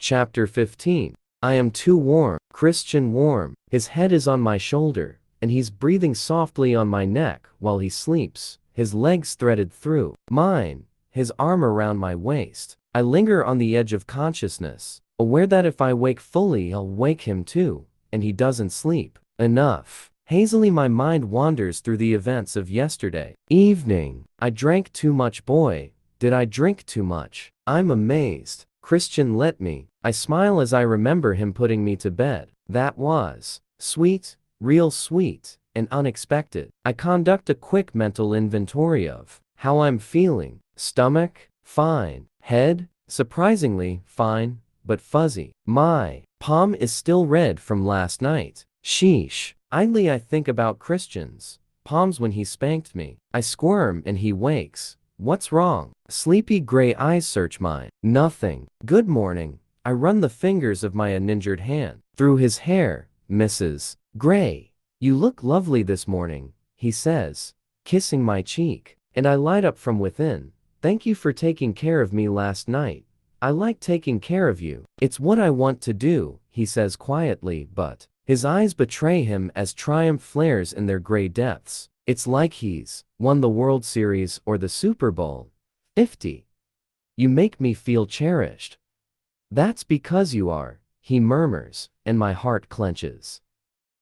Chapter 15. I am too warm. Christian warm. His head is on my shoulder, and he's breathing softly on my neck while he sleeps, his legs threaded through mine, his arm around my waist. I linger on the edge of consciousness, aware that if I wake fully I'll wake him too, and he doesn't sleep enough. Hazily my mind wanders through the events of yesterday evening. I drank too much. Boy, did I drink too much. I'm amazed. Christian let me. I smile as I remember him putting me to bed. That was sweet, real sweet, and unexpected. I conduct a quick mental inventory of how I'm feeling. Stomach, fine. Head, surprisingly fine, but fuzzy. My palm is still red from last night. Sheesh. Idly I think about Christian's palms when he spanked me. I squirm and he wakes. What's wrong? Sleepy gray eyes search mine. Nothing. Good morning. I run the fingers of my uninjured hand through his hair. Mrs. Gray, you look lovely this morning, he says, kissing my cheek. And I light up from within. Thank you for taking care of me last night. I like taking care of you. It's what I want to do, he says quietly, but his eyes betray him as triumph flares in their gray depths. It's like he's won the World Series or the Super Bowl. 50. You make me feel cherished. That's because you are, he murmurs, and my heart clenches.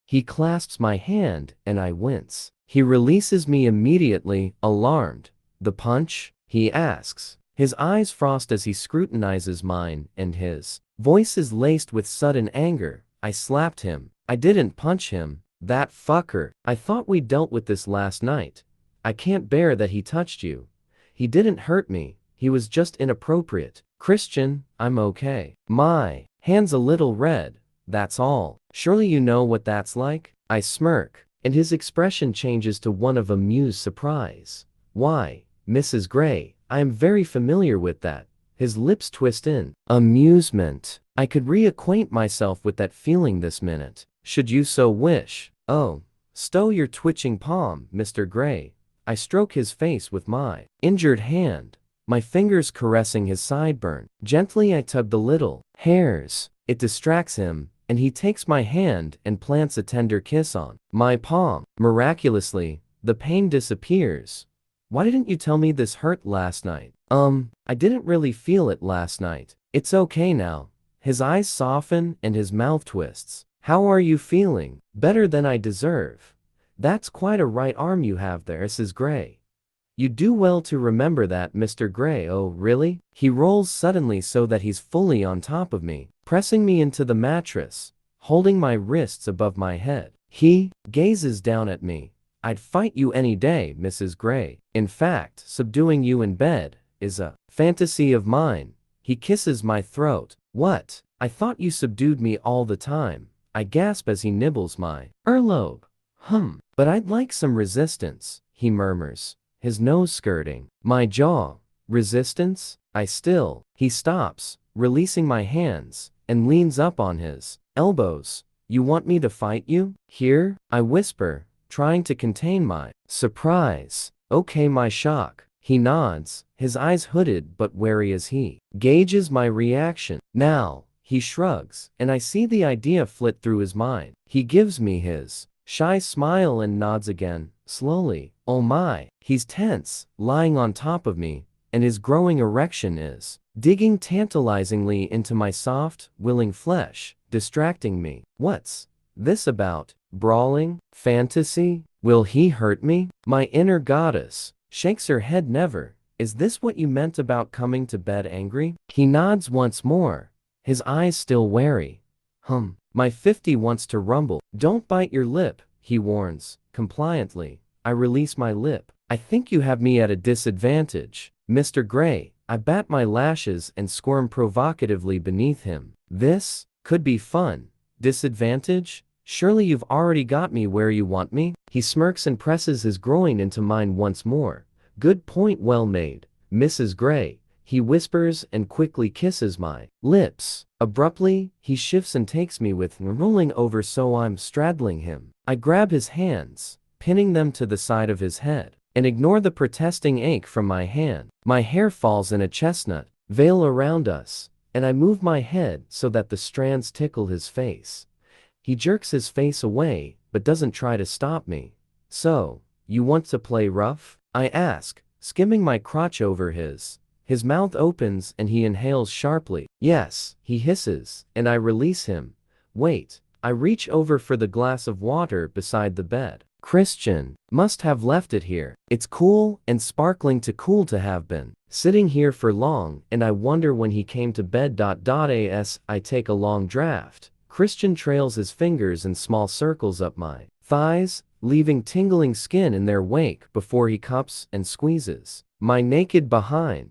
He clasps my hand, and I wince. He releases me immediately, alarmed. The punch? He asks. His eyes frost as he scrutinizes mine, and his voice is laced with sudden anger. I slapped him. I didn't punch him. That fucker. I thought we dealt with this last night. I can't bear that he touched you. He didn't hurt me. He was just inappropriate. Christian, I'm okay. My hand's a little red. That's all. Surely you know what that's like? I smirk, and his expression changes to one of amused surprise. Why, Mrs. Gray, I am very familiar with that. His lips twist in amusement. I could reacquaint myself with that feeling this minute, should you so wish. Oh, stow your twitching palm, Mr. Gray. I stroke his face with my injured hand, my fingers caressing his sideburn. Gently I tug the little hairs. It distracts him, and he takes my hand and plants a tender kiss on my palm. Miraculously, the pain disappears. Why didn't you tell me this hurt last night? I didn't really feel it last night. It's okay now. His eyes soften and his mouth twists. How are you feeling? Better than I deserve. That's quite a right arm you have there, Mrs. Gray. You do well to remember that, Mr. Gray. Oh, really? He rolls suddenly so that he's fully on top of me, pressing me into the mattress, holding my wrists above my head. He gazes down at me. I'd fight you any day, Mrs. Gray. In fact, subduing you in bed is a fantasy of mine. He kisses my throat. What? I thought you subdued me all the time. I gasp as he nibbles my earlobe. But I'd like some resistance, he murmurs, his nose skirting my jaw. Resistance? He stops, releasing my hands, and leans up on his elbows. You want me to fight you? Here? I whisper, trying to contain my surprise. Okay, my shock. He nods, his eyes hooded but wary as he gauges my reaction. Now, he shrugs, and I see the idea flit through his mind. He gives me his shy smile and nods again, slowly. Oh my. He's tense, lying on top of me, and his growing erection is digging tantalizingly into my soft, willing flesh, distracting me. What's this about? Brawling? Fantasy? Will he hurt me? My inner goddess shakes her head. Never. Is this what you meant about coming to bed angry? He nods once more, his eyes still wary. My 50 wants to rumble. Don't bite your lip, he warns, compliantly. I release my lip. I think you have me at a disadvantage, Mr. Gray. I bat my lashes and squirm provocatively beneath him. This could be fun. Disadvantage? Surely you've already got me where you want me? He smirks and presses his groin into mine once more. Good point, well made, Mrs. Gray. He whispers and quickly kisses my lips. Abruptly, he shifts and takes me with rolling over so I'm straddling him. I grab his hands, pinning them to the side of his head, and ignore the protesting ache from my hand. My hair falls in a chestnut veil around us, and I move my head so that the strands tickle his face. He jerks his face away, but doesn't try to stop me. So, you want to play rough? I ask, skimming my crotch over his. His mouth opens and he inhales sharply. Yes, he hisses, and I release him. Wait, I reach over for the glass of water beside the bed. Christian must have left it here. It's cool and sparkling, too cool to have been sitting here for long, and I wonder when he came to bed. As I take a long draft, Christian trails his fingers in small circles up my thighs, leaving tingling skin in their wake before he cups and squeezes my naked behind.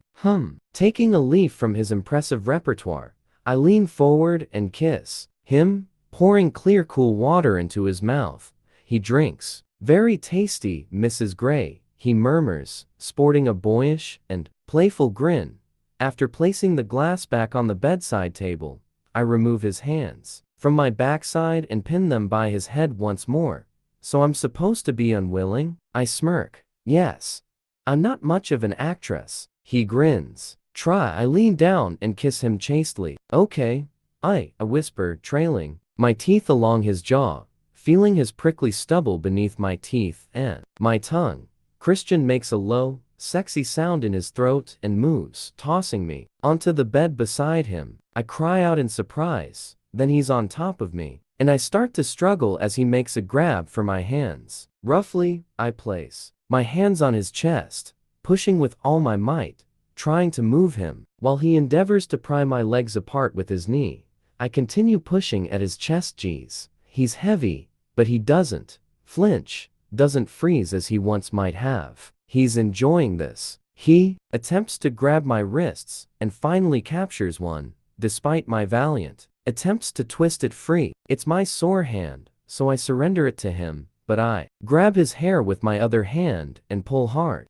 Taking a leaf from his impressive repertoire, I lean forward and kiss him, pouring clear cool water into his mouth. He drinks. Very tasty, Mrs. Gray, he murmurs, sporting a boyish and playful grin. After placing the glass back on the bedside table, I remove his hands from my backside and pin them by his head once more. So I'm supposed to be unwilling? I smirk. Yes. I'm not much of an actress. He grins. Try. I lean down and kiss him chastely. Okay. I whisper, trailing my teeth along his jaw, feeling his prickly stubble beneath my teeth and my tongue. Christian makes a low, sexy sound in his throat and moves, tossing me onto the bed beside him. I cry out in surprise. Then he's on top of me, and I start to struggle as he makes a grab for my hands. Roughly, I place my hands on his chest, pushing with all my might, trying to move him. While he endeavors to pry my legs apart with his knee, I continue pushing at his chest. Geez, he's heavy, but he doesn't flinch, doesn't freeze as he once might have. He's enjoying this. He attempts to grab my wrists and finally captures one, despite my valiant attempts to twist it free. It's my sore hand, so I surrender it to him, but I grab his hair with my other hand and pull hard.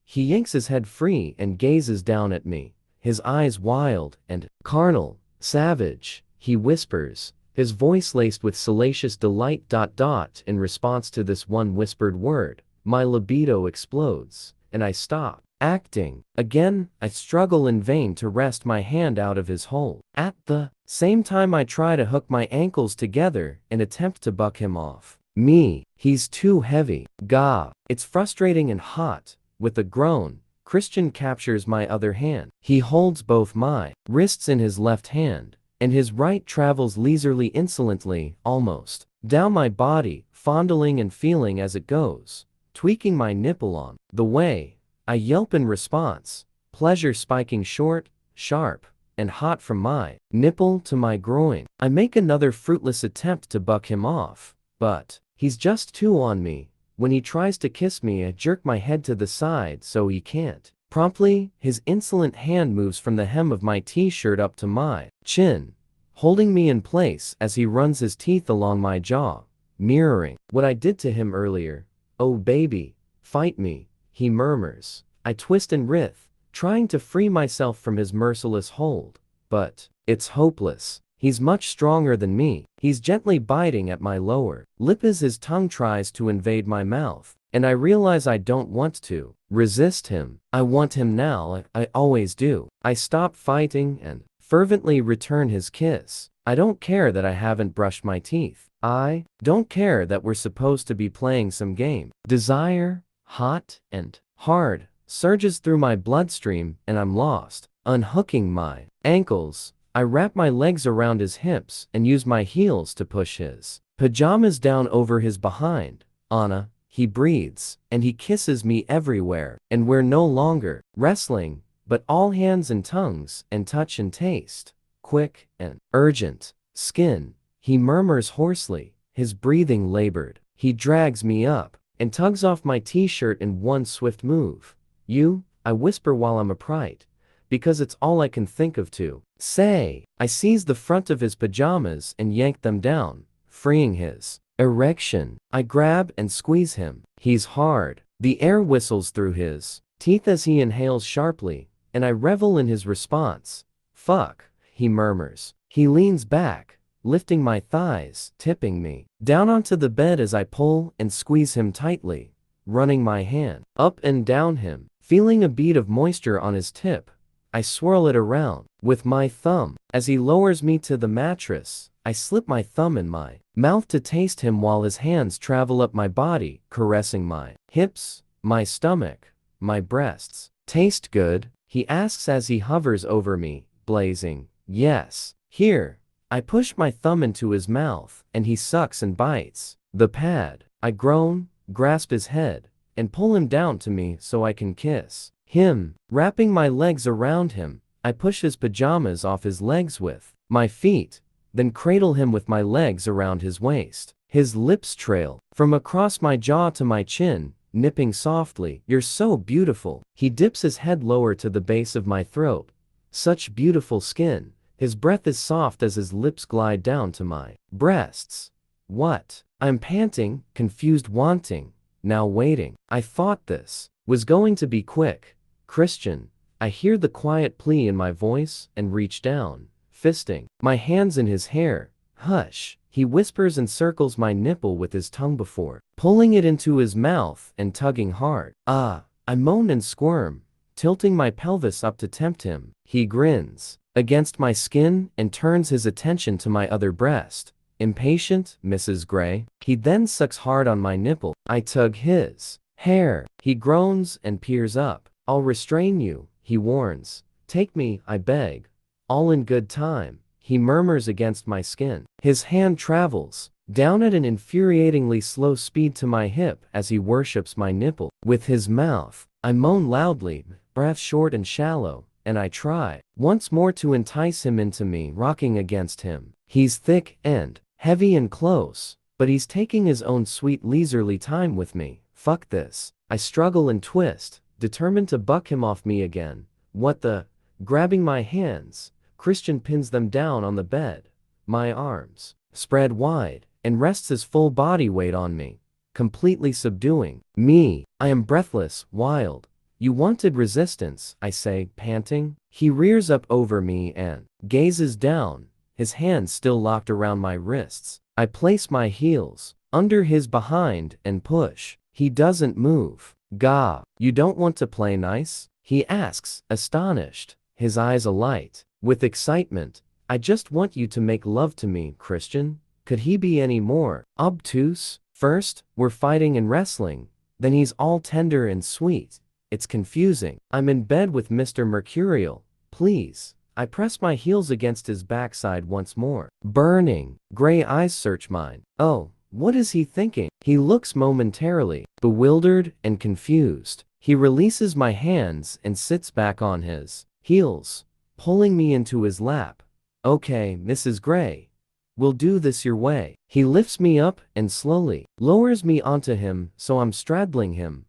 He yanks his head free and gazes down at me, his eyes wild and carnal. Savage, he whispers, his voice laced with salacious delight. In response to this one whispered word, my libido explodes, and I stop acting. Again, I struggle in vain to wrest my hand out of his hold. At the same time, I try to hook my ankles together and attempt to buck him off me. He's too heavy. Gah! It's frustrating and hot. With a groan, Christian captures my other hand. He holds both my wrists in his left hand, and his right travels leisurely, insolently, almost down my body, fondling and feeling as it goes, tweaking my nipple on the way. I yelp in response, pleasure spiking short, sharp, and hot from my nipple to my groin. I make another fruitless attempt to buck him off, but he's just too on me. When he tries to kiss me, I jerk my head to the side so he can't. Promptly, his insolent hand moves from the hem of my t-shirt up to my chin, holding me in place as he runs his teeth along my jaw, mirroring what I did to him earlier. Oh baby, fight me, he murmurs. I twist and writhe, trying to free myself from his merciless hold, but it's hopeless. He's much stronger than me. He's gently biting at my lower lip as his tongue tries to invade my mouth, and I realize I don't want to resist him. I want him now. I always do. I stop fighting and fervently return his kiss. I don't care that I haven't brushed my teeth. I don't care that we're supposed to be playing some game. Desire, hot and hard, surges through my bloodstream, and I'm lost. Unhooking my ankles, I wrap my legs around his hips and use my heels to push his pajamas down over his behind. Anna, he breathes, and he kisses me everywhere, and we're no longer wrestling, but all hands and tongues and touch and taste. Quick and urgent. Skin, he murmurs hoarsely, his breathing labored. He drags me up and tugs off my t-shirt in one swift move. You, I whisper while I'm upright, because it's all I can think of to say. I seize the front of his pajamas and yank them down, freeing his erection. I grab and squeeze him. He's hard. The air whistles through his teeth as he inhales sharply, and I revel in his response. Fuck, he murmurs. He leans back, lifting my thighs, tipping me down onto the bed as I pull and squeeze him tightly, running my hand up and down him, feeling a bead of moisture on his tip. I swirl it around with my thumb. As he lowers me to the mattress, I slip my thumb in my mouth to taste him while his hands travel up my body, caressing my hips, my stomach, my breasts. Taste good? He asks as he hovers over me, blazing. Yes. Here. I push my thumb into his mouth, and he sucks and bites the pad. I groan, grasp his head, and pull him down to me so I can kiss him. Wrapping my legs around him, I push his pajamas off his legs with my feet, then cradle him with my legs around his waist. His lips trail from across my jaw to my chin, nipping softly. You're so beautiful. He dips his head lower to the base of my throat. Such beautiful skin. His breath is soft as his lips glide down to my breasts. What? I'm panting, confused, wanting, now waiting. I thought this was going to be quick. Christian, I hear the quiet plea in my voice and reach down, fisting my hands in his hair. Hush, he whispers and circles my nipple with his tongue before pulling it into his mouth and tugging hard. Ah, I moan and squirm, tilting my pelvis up to tempt him. He grins against my skin and turns his attention to my other breast. Impatient, Mrs. Gray. He then sucks hard on my nipple. I tug his hair. He groans and peers up. I'll restrain you, he warns. Take me, I beg. All in good time, he murmurs against my skin. His hand travels down at an infuriatingly slow speed to my hip as he worships my nipple with his mouth. I moan loudly, breath short and shallow, and I try once more to entice him into me, rocking against him. He's thick and heavy and close, but he's taking his own sweet leisurely time with me. Fuck this. I struggle and twist, determined to buck him off me again. What the? Grabbing my hands, Christian pins them down on the bed. My arms spread wide and rests his full body weight on me, completely subduing me. I am breathless, wild. You wanted resistance, I say, panting. He rears up over me and gazes down, his hands still locked around my wrists. I place my heels under his behind and push. He doesn't move. Gah, you don't want to play nice? He asks, astonished, his eyes alight with excitement. I just want you to make love to me, Christian. Could he be any more obtuse? First, we're fighting and wrestling, then he's all tender and sweet. It's confusing. I'm in bed with Mr. Mercurial. Please. I press my heels against his backside once more. Burning, gray eyes search mine. Oh, what is he thinking? He looks momentarily bewildered and confused. He releases my hands and sits back on his heels, pulling me into his lap. Okay, Mrs. Gray. We'll do this your way. He lifts me up and slowly lowers me onto him so I'm straddling him.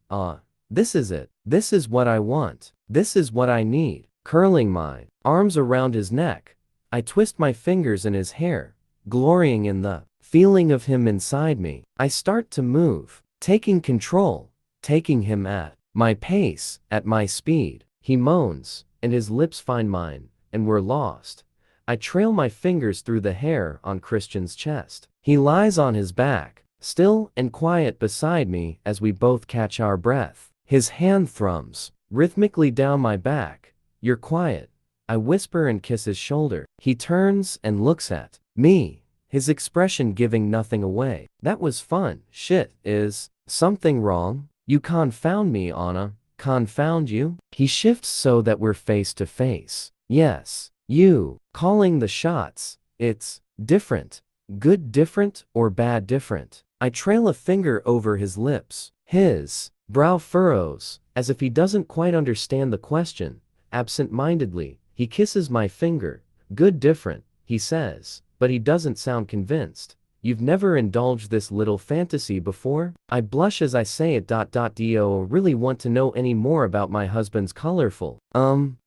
This is it. This is what I want. This is what I need. Curling my arms around his neck, I twist my fingers in his hair, glorying in the feeling of him inside me. I start to move, taking control, taking him at my pace, at my speed. He moans, and his lips find mine, and we're lost. I trail my fingers through the hair on Christian's chest. He lies on his back, still and quiet beside me as we both catch our breath. His hand thrums rhythmically down my back. You're quiet. I whisper and kiss his shoulder. He turns and looks at me, his expression giving nothing away. That was fun. Shit, is something wrong? You confound me, Anna. Confound you? He shifts so that we're face to face. Yes, you. Calling the shots. It's different. Good different or bad different? I trail a finger over his lips. His brow furrows, as if he doesn't quite understand the question. Absent-mindedly, he kisses my finger. Good different, he says, but he doesn't sound convinced. You've never indulged this little fantasy before? I blush as I say it. Do really want to know any more about my husband's colorful,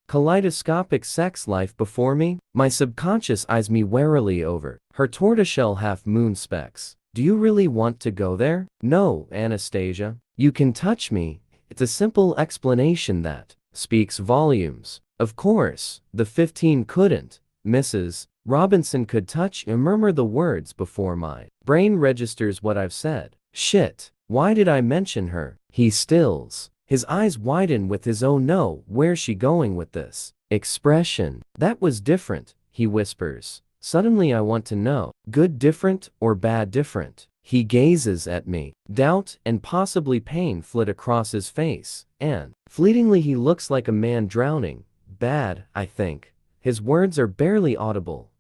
kaleidoscopic sex life before me? My subconscious eyes me warily over her tortoiseshell half-moon specs. Do you really want to go there? No, Anastasia. You can touch me. It's a simple explanation that speaks volumes. Of course, the 15 couldn't. Mrs. Robinson could touch and murmur the words before my brain registers what I've said. Shit, why did I mention her? He stills. His eyes widen with his oh no, where's she going with this? expression. That was different, he whispers. Suddenly I want to know, good different or bad different? He gazes at me. Doubt and possibly pain flit across his face, and fleetingly he looks like a man drowning. Bad, I think. His words are barely audible.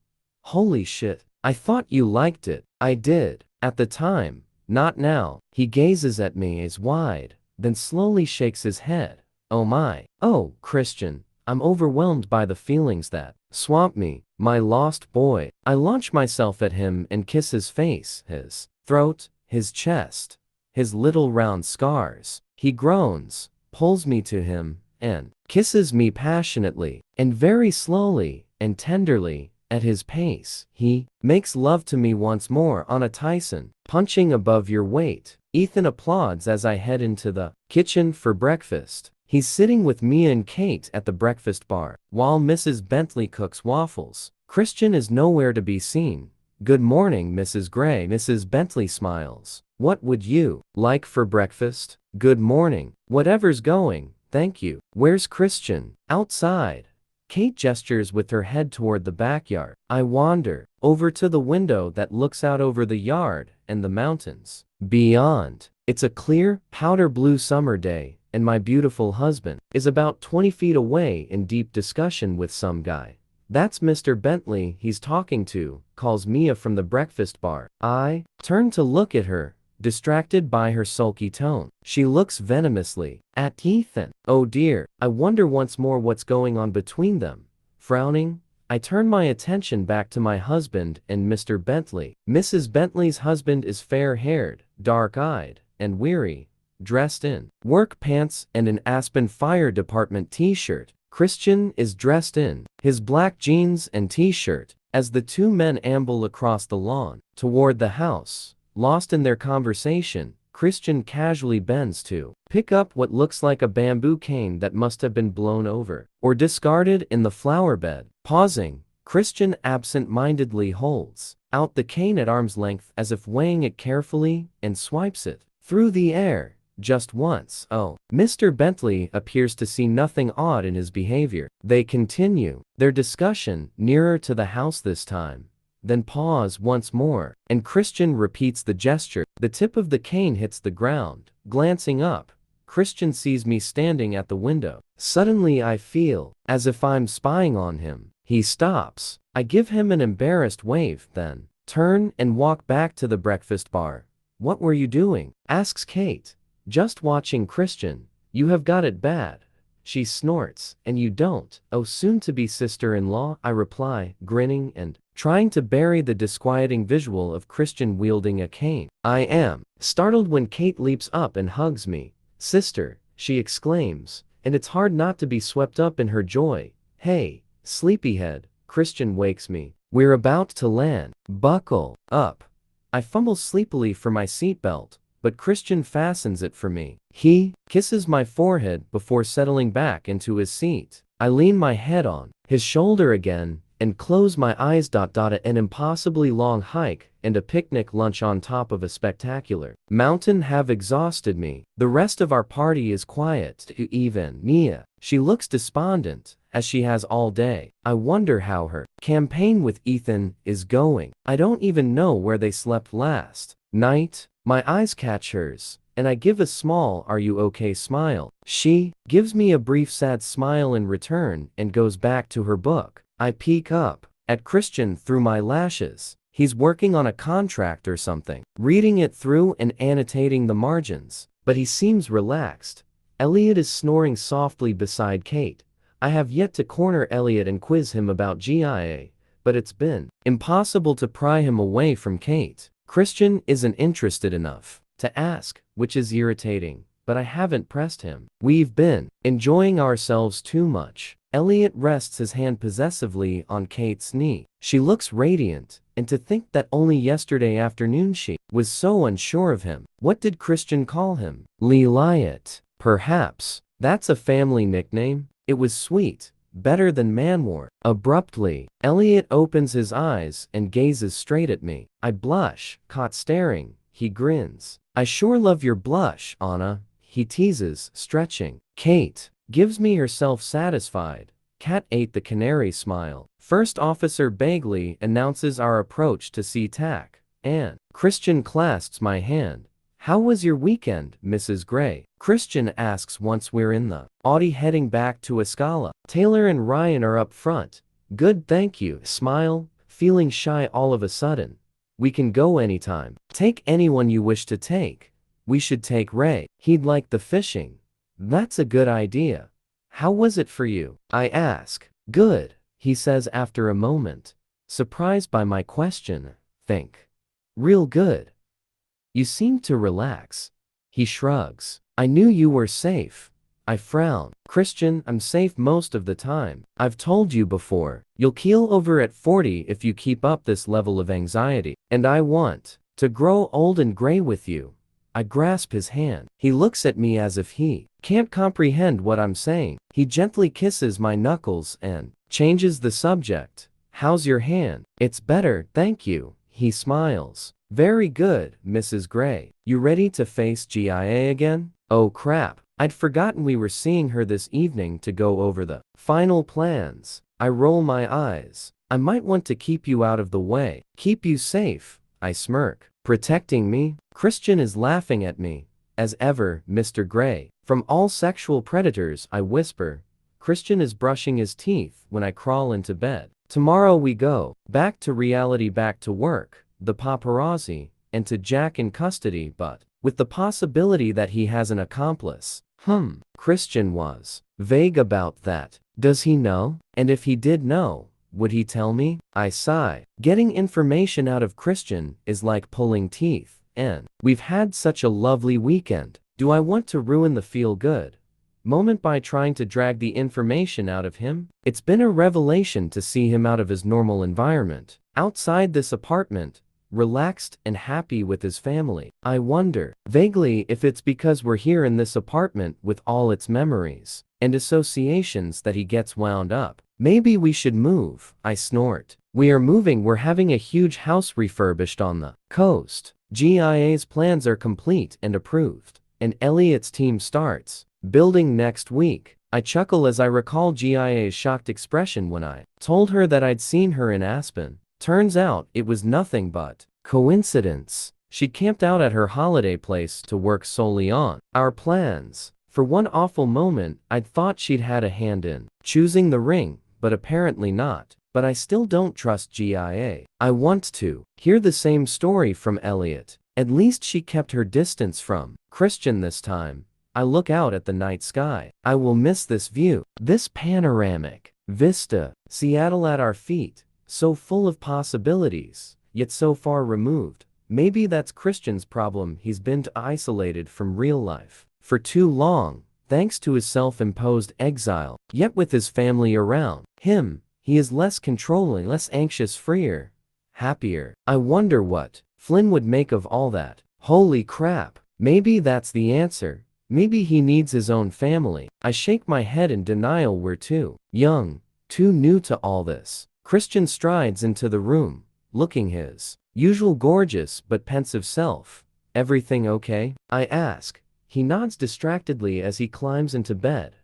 Holy shit. I thought you liked it. I did. At the time. Not now. He gazes at me eyes wide, then slowly shakes his head. Oh my. Oh, Christian. I'm overwhelmed by the feelings that swamp me, my lost boy. I launch myself at him and kiss his face, his throat, his chest, his little round scars. He groans, pulls me to him, and kisses me passionately, and very slowly, and tenderly, at his pace. He makes love to me once more on a Tyson, punching above your weight. Ethan applauds as I head into the kitchen for breakfast. He's sitting with Mia and Kate at the breakfast bar, while Mrs. Bentley cooks waffles. Christian is nowhere to be seen. Good morning, Mrs. Gray. Mrs. Bentley smiles. What would you like for breakfast? Good morning. Whatever's going, thank you. Where's Christian? Outside. Kate gestures with her head toward the backyard. I wander over to the window that looks out over the yard and the mountains beyond. It's a clear, powder blue summer day, and my beautiful husband is about 20 feet away in deep discussion with some guy. That's Mr. Bentley he's talking to, calls Mia from the breakfast bar. I turn to look at her, distracted by her sulky tone. She looks venomously at Ethan. Oh dear, I wonder once more what's going on between them. Frowning, I turn my attention back to my husband and Mr. Bentley. Mrs. Bentley's husband is fair-haired, dark-eyed, and weary, dressed in work pants and an Aspen Fire Department t-shirt. Christian is dressed in his black jeans and t-shirt. As the two men amble across the lawn toward the house, lost in their conversation, Christian casually bends to pick up what looks like a bamboo cane that must have been blown over or discarded in the flower bed. Pausing, Christian absent-mindedly holds out the cane at arm's length as if weighing it carefully and swipes it through the air. Just once. Oh. Mr. Bentley appears to see nothing odd in his behavior. They continue their discussion nearer to the house this time. Then pause once more, and Christian repeats the gesture. The tip of the cane hits the ground. Glancing up, Christian sees me standing at the window. Suddenly I feel as if I'm spying on him. He stops. I give him an embarrassed wave, then turn and walk back to the breakfast bar. What were you doing? Asks Kate. Just watching Christian. You have got it bad. She snorts. And you don't. Oh, soon-to-be sister-in-law, I reply, grinning and trying to bury the disquieting visual of Christian wielding a cane. I am startled when Kate leaps up and hugs me. Sister, she exclaims, and it's hard not to be swept up in her joy. Hey, sleepyhead, Christian wakes me. We're about to land. Buckle up. I fumble sleepily for my seatbelt, but Christian fastens it for me. He kisses my forehead before settling back into his seat. I lean my head on his shoulder again and close my eyes. An impossibly long hike and a picnic lunch on top of a spectacular mountain have exhausted me. The rest of our party is quiet, even Mia. She looks despondent, as she has all day. I wonder how her campaign with Ethan is going. I don't even know where they slept last night. My eyes catch hers, and I give a small "are you okay" smile. She gives me a brief sad smile in return and goes back to her book. I peek up at Christian through my lashes. He's working on a contract or something, reading it through and annotating the margins, but he seems relaxed. Elliot is snoring softly beside Kate. I have yet to corner Elliot and quiz him about GIA, but it's been impossible to pry him away from Kate. Christian isn't interested enough to ask, which is irritating, but I haven't pressed him. We've been enjoying ourselves too much. Elliot rests his hand possessively on Kate's knee. She looks radiant, and to think that only yesterday afternoon she was so unsure of him. What did Christian call him? Leliot, perhaps. That's a family nickname. It was sweet. Better than Manwar. Abruptly, Elliot opens his eyes and gazes straight at me. I blush, caught staring. He grins. I sure love your blush, Anna, he teases, stretching. Kate gives me herself satisfied. Cat ate the canary smile. First Officer Bagley announces our approach to SeaTac, and Christian clasps my hand. How was your weekend, Mrs. Gray? Christian asks once we're in the Audi heading back to Escala. Taylor and Ryan are up front. Good, thank you. Smile, feeling shy all of a sudden. We can go anytime. Take anyone you wish to take. We should take Ray. He'd like the fishing. That's a good idea. How was it for you? I ask. Good, he says after a moment. Surprised by my question. Think. Real good. You seem to relax. He shrugs. I knew you were safe. I frown. Christian, I'm safe most of the time. I've told you before. You'll keel over at 40 if you keep up this level of anxiety. And I want to grow old and gray with you. I grasp his hand. He looks at me as if he can't comprehend what I'm saying. He gently kisses my knuckles and changes the subject. How's your hand? It's better, thank you. He smiles. Very good, Mrs. Gray. You ready to face GIA again? Oh crap. I'd forgotten we were seeing her this evening to go over the final plans. I roll my eyes. I might want to keep you out of the way. Keep you safe. I smirk. Protecting me? Christian is laughing at me. As ever, Mr. Gray. From all sexual predators, I whisper. Christian is brushing his teeth when I crawl into bed. Tomorrow we go. Back to reality, back to work. The paparazzi, and to Jack in custody, but with the possibility that he has an accomplice. Christian was vague about that. Does he know? And if he did know, would he tell me? I sigh. Getting information out of Christian is like pulling teeth, and we've had such a lovely weekend. Do I want to ruin the feel-good moment by trying to drag the information out of him? It's been a revelation to see him out of his normal environment, outside this apartment, relaxed and happy with his family. I wonder, vaguely, if it's because we're here in this apartment with all its memories and associations that he gets wound up. Maybe we should move, I snort. We are moving. We're having a huge house refurbished on the coast. GIA's plans are complete and approved, and Elliot's team starts building next week. I chuckle as I recall GIA's shocked expression when I told her that I'd seen her in Aspen. Turns out it was nothing but coincidence. She camped out at her holiday place to work solely on our plans. For one awful moment, I'd thought she'd had a hand in choosing the ring, but apparently not. But I still don't trust GIA. I want to hear the same story from Elliot. At least she kept her distance from Christian this time. I look out at the night sky. I will miss this view, this panoramic vista. Seattle at our feet. So full of possibilities, yet so far removed. Maybe that's Christian's problem. He's been too isolated from real life for too long, thanks to his self-imposed exile. Yet with his family around him, he is less controlling, less anxious, freer, happier. I wonder what Flynn would make of all that. Holy crap. Maybe that's the answer. Maybe he needs his own family. I shake my head in denial. We're too young, too new to all this. Christian strides into the room, looking his usual gorgeous but pensive self. Everything okay? I ask. He nods distractedly as he climbs into bed.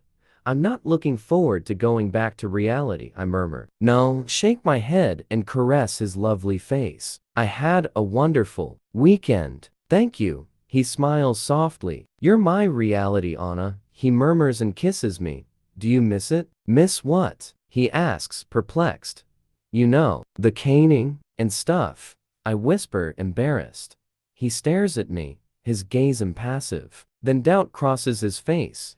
I'm not looking forward to going back to reality, I murmur. No, shake my head and caress his lovely face. I had a wonderful weekend. Thank you. He smiles softly. You're my reality, Anna. He murmurs and kisses me. Do you miss it? Miss what? He asks, perplexed. You know, the caning and stuff. I whisper, embarrassed. He stares at me, his gaze impassive. Then doubt crosses his face.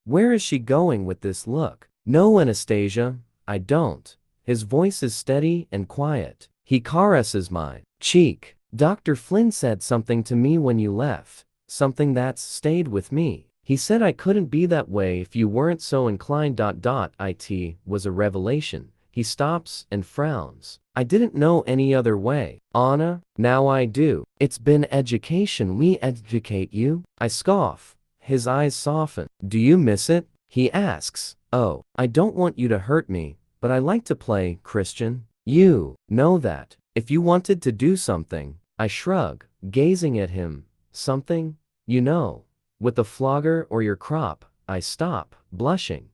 Where is she going with this look? No, Anastasia, I don't. His voice is steady and quiet. He caresses my cheek. Dr. Flynn said something to me when you left. Something that's stayed with me. He said I couldn't be that way if you weren't so inclined. It was a revelation. He stops and frowns. I didn't know any other way. Anna, now I do. It's been education. We educate you? I scoff. His eyes soften. Do you miss it? He asks. Oh, I don't want you to hurt me, but I like to play, Christian. You know that. If you wanted to do something, I shrug, gazing at him. Something? You know, with the flogger or your crop. I stop, blushing.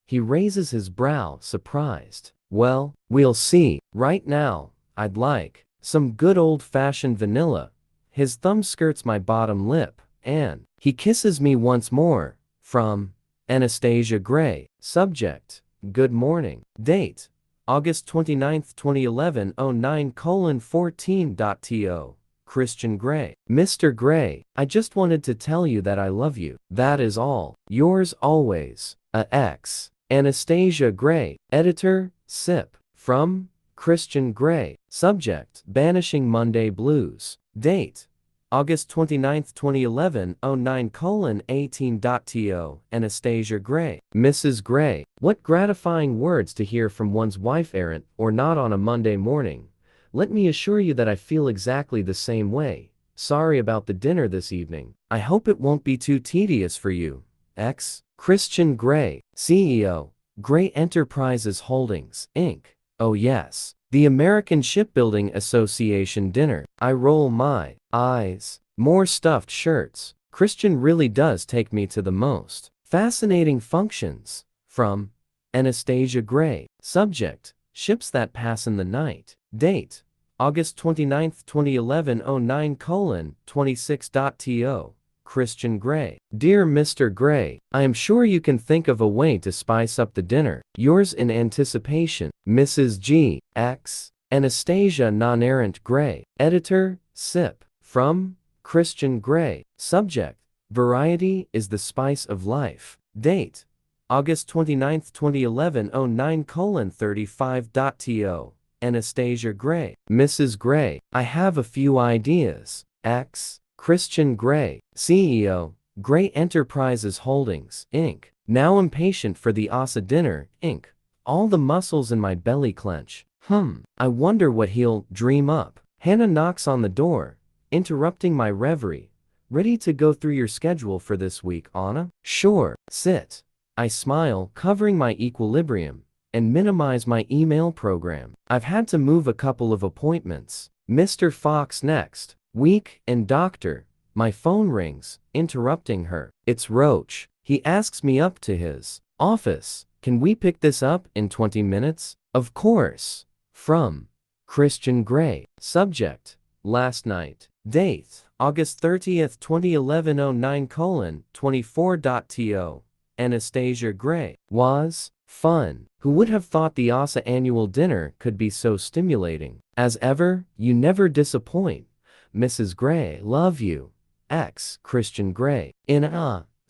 He raises his brow, surprised. Well, we'll see. Right now, I'd like some good old-fashioned vanilla. His thumb skirts my bottom lip, and he kisses me once more. From Anastasia Gray. Subject: Good morning. Date: August 29, 2011, 09:14.to. Christian Gray. Mr. Gray, I just wanted to tell you that I love you. That is all. Yours always, a X. Anastasia Gray. Editor: SIP. From Christian Gray. Subject: Banishing Monday Blues. Date: August 29, 2011, 09:18.to. Anastasia Gray. Mrs. Gray, what gratifying words to hear from one's wife, errant or not, on a Monday morning. Let me assure you that I feel exactly the same way. Sorry about the dinner this evening. I hope it won't be too tedious for you. X. Christian Gray, CEO, Gray Enterprises Holdings, Inc. Oh yes, the American Shipbuilding Association dinner. I roll my eyes. More stuffed shirts. Christian really does take me to the most fascinating functions. From Anastasia Gray. Subject: Ships that pass in the night. Date: August 29, 2011, 09:26.to. Christian Gray. Dear Mr. Gray, I am sure you can think of a way to spice up the dinner. Yours in anticipation, Mrs. G. X. Anastasia Non-Errant Gray. Editor: SIP. From Christian Gray. Subject: Variety is the spice of life. Date: August 29, 2011, 09:35.to. Anastasia Gray. Mrs. Gray, I have a few ideas. X. Christian Gray, CEO, Gray Enterprises Holdings, Inc. Now impatient for the Asa dinner, Inc. All the muscles in my belly clench. I wonder what he'll dream up. Hannah knocks on the door, interrupting my reverie. Ready to go through your schedule for this week, Anna? Sure, sit. I smile, covering my equilibrium, and minimize my email program. I've had to move a couple of appointments. Mr. Fox next week, and doctor. My phone rings, interrupting her. It's Roach. He asks me up to his office. Can we pick this up in 20 minutes? Of course. From Christian Gray. Subject: Last night. Date: August 30th, 2011, 09:24.to. Anastasia Gray. Was fun. Who would have thought the Asa annual dinner could be so stimulating? As ever, you never disappoint. Mrs. Gray, love you. X. Christian Gray. In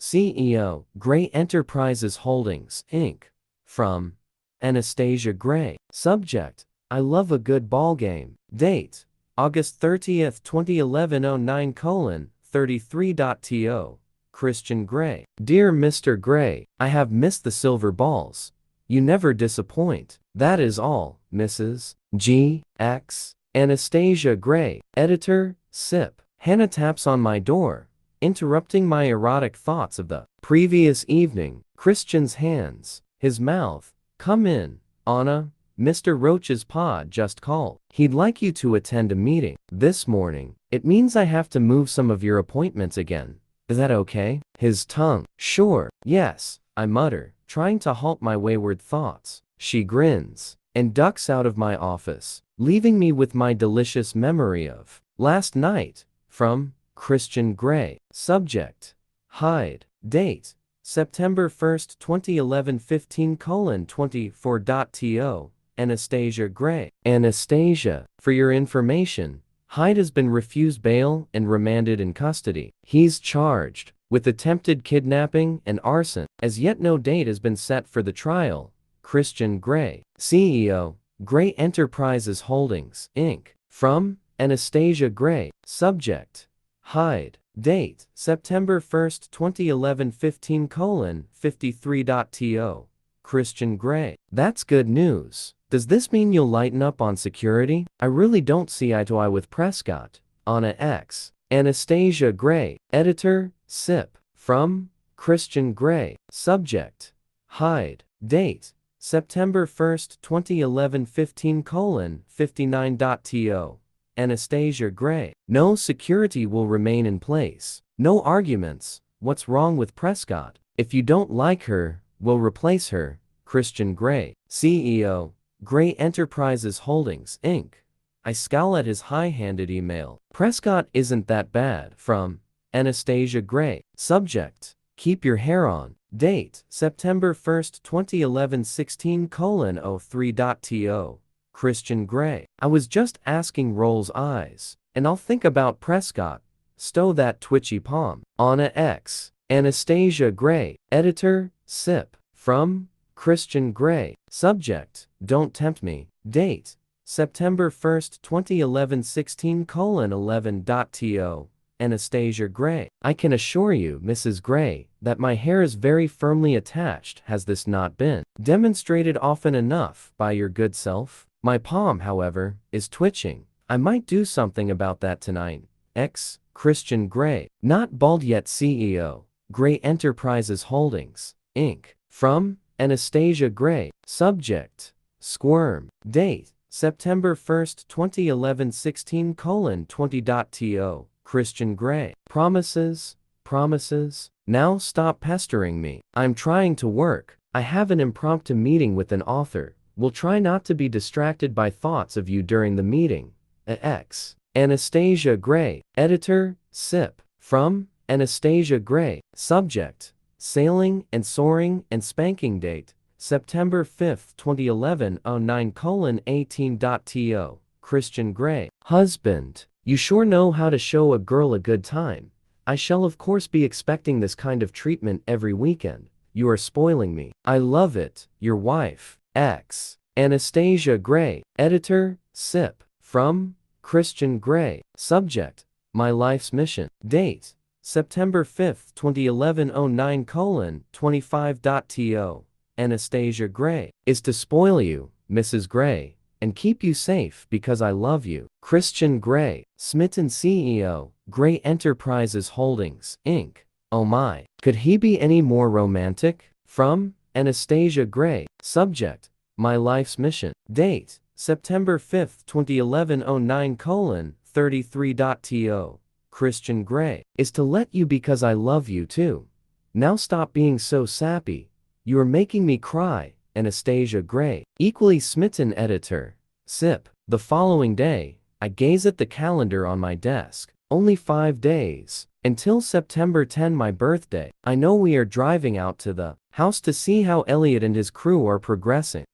CEO, Gray Enterprises Holdings, Inc. From Anastasia Gray. Subject: I love a good ball game. Date: August 30th, 2011, 09:33.to. Christian Gray. Dear Mr. Gray, I have missed the silver balls. You never disappoint. That is all, Mrs. G. X. Anastasia Gray. Editor: SIP. Hannah taps on my door, interrupting my erotic thoughts of the previous evening. Christian's hands, his mouth. Come in, Anna. Mr. Roach's pa just called. He'd like you to attend a meeting this morning. It means I have to move some of your appointments again. Is that okay? His tongue. Sure, yes, I mutter, trying to halt my wayward thoughts. She grins and ducks out of my office, leaving me with my delicious memory of last night. From Christian Gray. Subject: Hide. Date: September 1st, 2011, 15:24.to. Anastasia Gray. Anastasia, for your information, Hyde has been refused bail and remanded in custody. He's charged with attempted kidnapping and arson. As yet no date has been set for the trial. Christian Gray, CEO, Gray Enterprises Holdings, Inc. From Anastasia Gray. Subject: Hyde. Date: September 1st, 2011, 15:53.to. Christian Gray. That's good news. Does this mean you'll lighten up on security? I really don't see eye to eye with Prescott. Anna X. Anastasia Gray. Editor: SIP. From Christian Gray. Subject: Hyde. Date: September 1st, 2011, 15:59.to. Anastasia Gray. No security will remain in place. No arguments. What's wrong with Prescott? If you don't like her, we'll replace her. Christian Grey, CEO, Grey Enterprises Holdings, Inc. I scowl at his high-handed email. Prescott isn't that bad. From Anastasia Gray. Subject: Keep your hair on. Date: September 1st, 2011 16:03.to. Christian Grey. I was just asking rolls eyes, and I'll think about Prescott. Stow that twitchy palm. Anna X. Anastasia Gray. Editor, SIP. From Christian Grey. Subject: Don't tempt me. Date: September 1st, 2011 16:11.to. Anastasia Gray. I can assure you, Mrs. Gray, that my hair is very firmly attached. Has this not been demonstrated often enough by your good self? My palm, however, is twitching. I might do something about that tonight. X. Christian Grey. Not bald yet. CEO, Grey Enterprises Holdings, Inc. From Anastasia Gray. Subject: Squirm. Date: September 1st, 2011 16:20.to. Christian Grey. Promises, promises. Now stop pestering me. I'm trying to work. I have an impromptu meeting with an author. We'll try not to be distracted by thoughts of you during the meeting. X. Anastasia Gray. Editor, SIP. From Anastasia Gray. Subject: Sailing and Soaring and Spanking. Date: September 5th, 2011 09:18.to. Christian Grey. Husband: You sure know how to show a girl a good time. I shall of course be expecting this kind of treatment every weekend. You are spoiling me. I love it. Your wife. X. Anastasia Gray. Editor, SIP. From Christian Grey. Subject: My life's mission. Date: September 5th, 2011 09:25.to. Anastasia Gray. Is to spoil you, Mrs. Gray, and keep you safe because I love you. Christian Grey. Smitten, CEO, Grey Enterprises Holdings, Inc. Oh my. Could he be any more romantic? From Anastasia Gray. Subject: My life's mission. Date: September 5th, 2011 09:33.to. Christian Grey. Is to let you because I love you too. Now stop being so sappy. You are making me cry. Anastasia Gray. Equally smitten. Editor, SIP. The following day, I gaze at the calendar on my desk. Only 5 days until September 10, my birthday. I know we are driving out to the house to see how Elliot and his crew are progressing.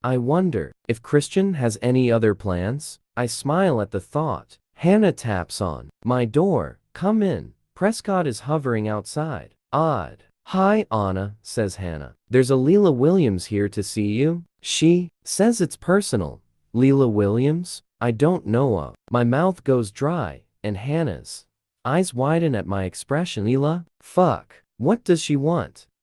I wonder if Christian has any other plans? I smile at the thought. Hannah taps on my door. Come in. Prescott is hovering outside. Odd. Hi, Anna, says Hannah. There's a Leila Williams here to see you. She says it's personal. Leila Williams? I don't know of. My mouth goes dry, and Hannah's eyes widen at my expression. Leila? Fuck. What does she want?